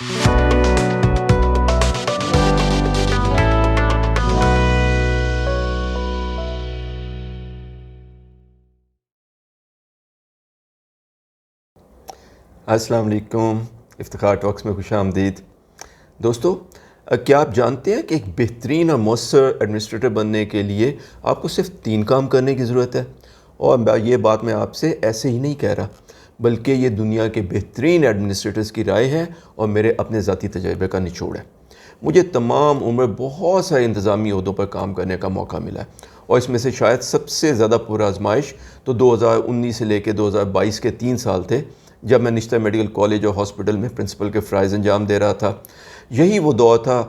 السلام علیکم، افتخار ٹاکس میں خوش آمدید۔ دوستو، کیا آپ جانتے ہیں کہ ایک بہترین اور مؤثر ایڈمنسٹریٹر بننے کے لیے آپ کو صرف 3 کام کرنے کی ضرورت ہے؟ اور یہ بات میں آپ سے ایسے ہی نہیں کہہ رہا، بلکہ یہ دنیا کے بہترین ایڈمنسٹریٹرز کی رائے ہے اور میرے اپنے ذاتی تجربے کا نچوڑ ہے۔ مجھے تمام عمر بہت سارے انتظامی عہدوں پر کام کرنے کا موقع ملا ہے، اور اس میں سے شاید سب سے زیادہ پرآزمائش تو 2019 سے لے کے 2022 کے 3 سال تھے، جب میں نشتر میڈیکل کالج اور ہاسپٹل میں پرنسپل کے فرائض انجام دے رہا تھا۔ یہی وہ دور تھا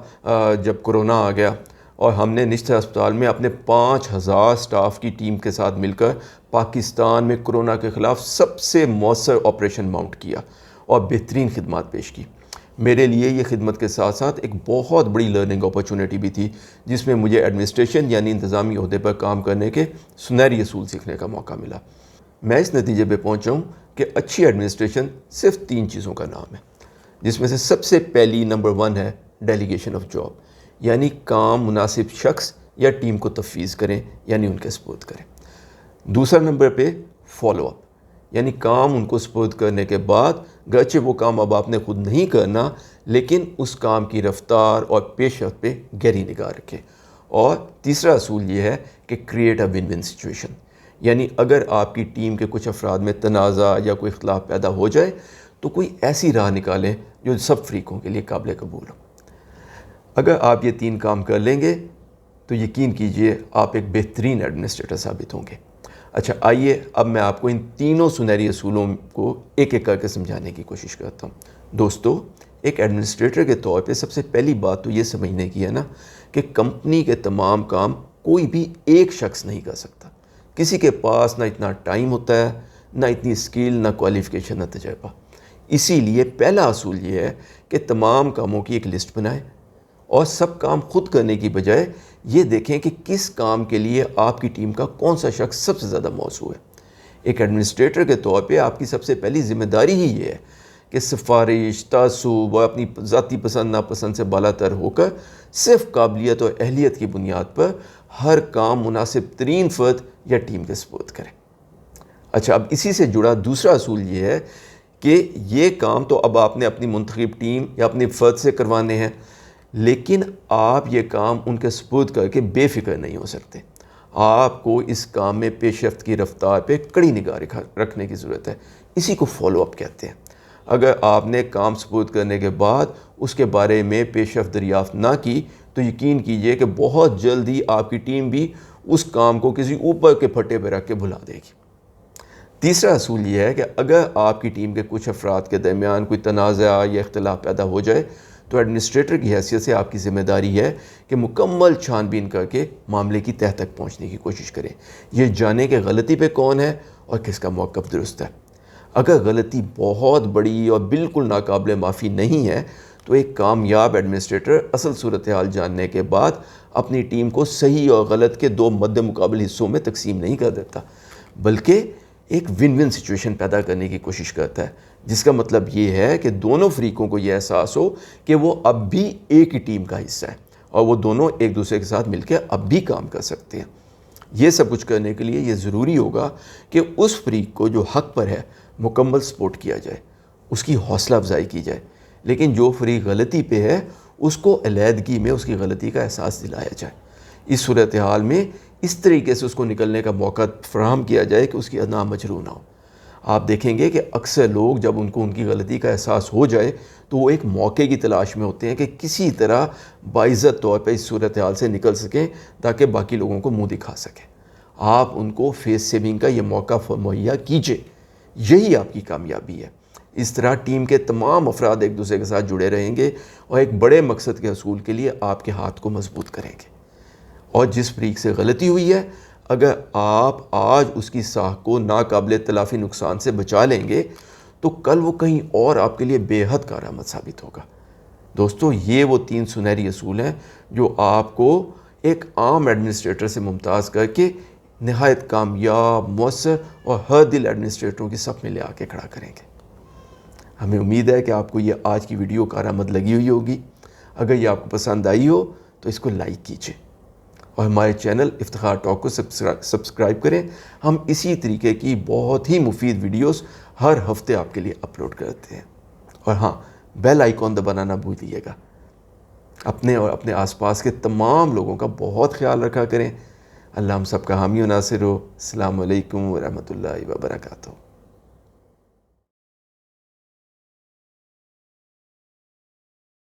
جب کرونا آ گیا اور ہم نے نشتر ہسپتال میں اپنے 5000 سٹاف کی ٹیم کے ساتھ مل کر پاکستان میں کرونا کے خلاف سب سے مؤثر آپریشن ماؤنٹ کیا اور بہترین خدمات پیش کی۔ میرے لیے یہ خدمت کے ساتھ ساتھ ایک بہت بڑی لرننگ اپرچونٹی بھی تھی، جس میں مجھے ایڈمنسٹریشن یعنی انتظامی عہدے پر کام کرنے کے سنہری اصول سیکھنے کا موقع ملا۔ میں اس نتیجے پہ پہنچا ہوں کہ اچھی ایڈمنسٹریشن صرف 3 چیزوں کا نام ہے، جس میں سے سب سے پہلی نمبر 1 ہے ڈیلیگیشن آف جاب، یعنی کام مناسب شخص یا ٹیم کو تفویض کریں، یعنی ان کے سپرد کریں۔ دوسرا نمبر پہ فالو اپ، یعنی کام ان کو سپرد کرنے کے بعد گرچہ وہ کام اب آپ نے خود نہیں کرنا، لیکن اس کام کی رفتار اور پیش رفت پہ گہری نگاہ رکھیں۔ اور تیسرا اصول یہ ہے کہ create a one one situation, یعنی اگر آپ کی ٹیم کے کچھ افراد میں تنازع یا کوئی اختلاف پیدا ہو جائے تو کوئی ایسی راہ نکالیں جو سب فریقوں کے لیے قابل قبول ہو۔ اگر آپ یہ 3 کام کر لیں گے تو یقین کیجئے آپ ایک بہترین ایڈمنسٹریٹر ثابت ہوں گے۔ اچھا، آئیے اب میں آپ کو ان تینوں سنہری اصولوں کو ایک ایک کر کے سمجھانے کی کوشش کرتا ہوں۔ دوستو، ایک ایڈمنسٹریٹر کے طور پہ سب سے پہلی بات تو یہ سمجھنے کی ہے نا کہ کمپنی کے تمام کام کوئی بھی ایک شخص نہیں کر سکتا۔ کسی کے پاس نہ اتنا ٹائم ہوتا ہے، نہ اتنی اسکل، نہ کوالیفیکیشن، نہ تجربہ۔ اسی لیے پہلا اصول یہ ہے کہ تمام کاموں کی ایک لسٹ بنائیں اور سب کام خود کرنے کی بجائے یہ دیکھیں کہ کس کام کے لیے آپ کی ٹیم کا کون سا شخص سب سے زیادہ موزوں ہے۔ ایک ایڈمنسٹریٹر کے طور پہ آپ کی سب سے پہلی ذمہ داری ہی یہ ہے کہ سفارش، تعصب اور اپنی ذاتی پسند ناپسند سے بالا تر ہو کر صرف قابلیت اور اہلیت کی بنیاد پر ہر کام مناسب ترین فرد یا ٹیم کے سپرد کریں۔ اچھا، اب اسی سے جڑا دوسرا اصول یہ ہے کہ یہ کام تو اب آپ نے اپنی منتخب ٹیم یا اپنی فرد سے کروانے ہیں، لیکن آپ یہ کام ان کے سپرد کر کے بے فکر نہیں ہو سکتے۔ آپ کو اس کام میں پیش رفت کی رفتار پہ کڑی نگاہ رکھنے کی ضرورت ہے۔ اسی کو فالو اپ کہتے ہیں۔ اگر آپ نے کام سپرد کرنے کے بعد اس کے بارے میں پیش رفت دریافت نہ کی تو یقین کیجئے کہ بہت جلد ہی آپ کی ٹیم بھی اس کام کو کسی اوپر کے پھٹے پہ رکھ کے بھلا دے گی۔ تیسرا اصول یہ ہے کہ اگر آپ کی ٹیم کے کچھ افراد کے درمیان کوئی تنازع یا اختلاف پیدا ہو جائے تو ایڈمنسٹریٹر کی حیثیت سے آپ کی ذمہ داری ہے کہ مکمل چھان بین کر کے معاملے کی تہہ تک پہنچنے کی کوشش کریں۔ یہ جانیں کہ غلطی پہ کون ہے اور کس کا موقف درست ہے۔ اگر غلطی بہت بڑی اور بالکل ناقابل معافی نہیں ہے تو ایک کامیاب ایڈمنسٹریٹر اصل صورتحال جاننے کے بعد اپنی ٹیم کو صحیح اور غلط کے 2 مد مقابل حصوں میں تقسیم نہیں کر دیتا، بلکہ ایک ون ون سچویشن پیدا کرنے کی کوشش کرتا ہے، جس کا مطلب یہ ہے کہ دونوں فریقوں کو یہ احساس ہو کہ وہ اب بھی ایک ہی ٹیم کا حصہ ہے اور وہ دونوں ایک دوسرے کے ساتھ مل کے اب بھی کام کر سکتے ہیں۔ یہ سب کچھ کرنے کے لیے یہ ضروری ہوگا کہ اس فریق کو جو حق پر ہے مکمل سپورٹ کیا جائے، اس کی حوصلہ افزائی کی جائے، لیکن جو فریق غلطی پہ ہے اس کو علیحدگی میں اس کی غلطی کا احساس دلایا جائے۔ اس صورتحال میں اس طریقے سے اس کو نکلنے کا موقع فراہم کیا جائے کہ اس کی انا مجروح نہ ہو۔ آپ دیکھیں گے کہ اکثر لوگ جب ان کو ان کی غلطی کا احساس ہو جائے تو وہ ایک موقع کی تلاش میں ہوتے ہیں کہ کسی طرح باعزت طور پہ اس صورتحال سے نکل سکیں تاکہ باقی لوگوں کو منہ دکھا سکیں۔ آپ ان کو فیس سیونگ کا یہ موقع مہیا کیجئے، یہی آپ کی کامیابی ہے۔ اس طرح ٹیم کے تمام افراد ایک دوسرے کے ساتھ جڑے رہیں گے اور ایک بڑے مقصد کے حصول کے لیے آپ کے ہاتھ کو مضبوط کریں گے۔ اور جس فریق سے غلطی ہوئی ہے، اگر آپ آج اس کی ساکھ کو ناقابل تلافی نقصان سے بچا لیں گے تو کل وہ کہیں اور آپ کے لیے بے حد کارآمد ثابت ہوگا۔ دوستو، یہ وہ 3 سنہری اصول ہیں جو آپ کو ایک عام ایڈمنسٹریٹر سے ممتاز کر کے نہایت کامیاب، مؤثر اور ہر دل ایڈمنسٹریٹروں کی صف میں لے آ کے کھڑا کریں گے۔ ہمیں امید ہے کہ آپ کو یہ آج کی ویڈیو کارآمد لگی ہوئی ہوگی. اگر یہ آپ کو پسند آئی ہو تو اس کو لائک کیجیے اور ہمارے چینل افتخار ٹاک کو سبسکرائب کریں. ہم اسی طریقے کی بہت ہی مفید ویڈیوز ہر ہفتے آپ کے لیے اپلوڈ کرتے ہیں. اور ہاں، بیل آئیکن دبانا نہ بھولیے گا. اپنے اور اپنے آس پاس کے تمام لوگوں کا بہت خیال رکھا کریں. اللہ ہم سب کا حامی و ناصر ہو. السلام علیکم ورحمۃ اللہ وبرکاتہ.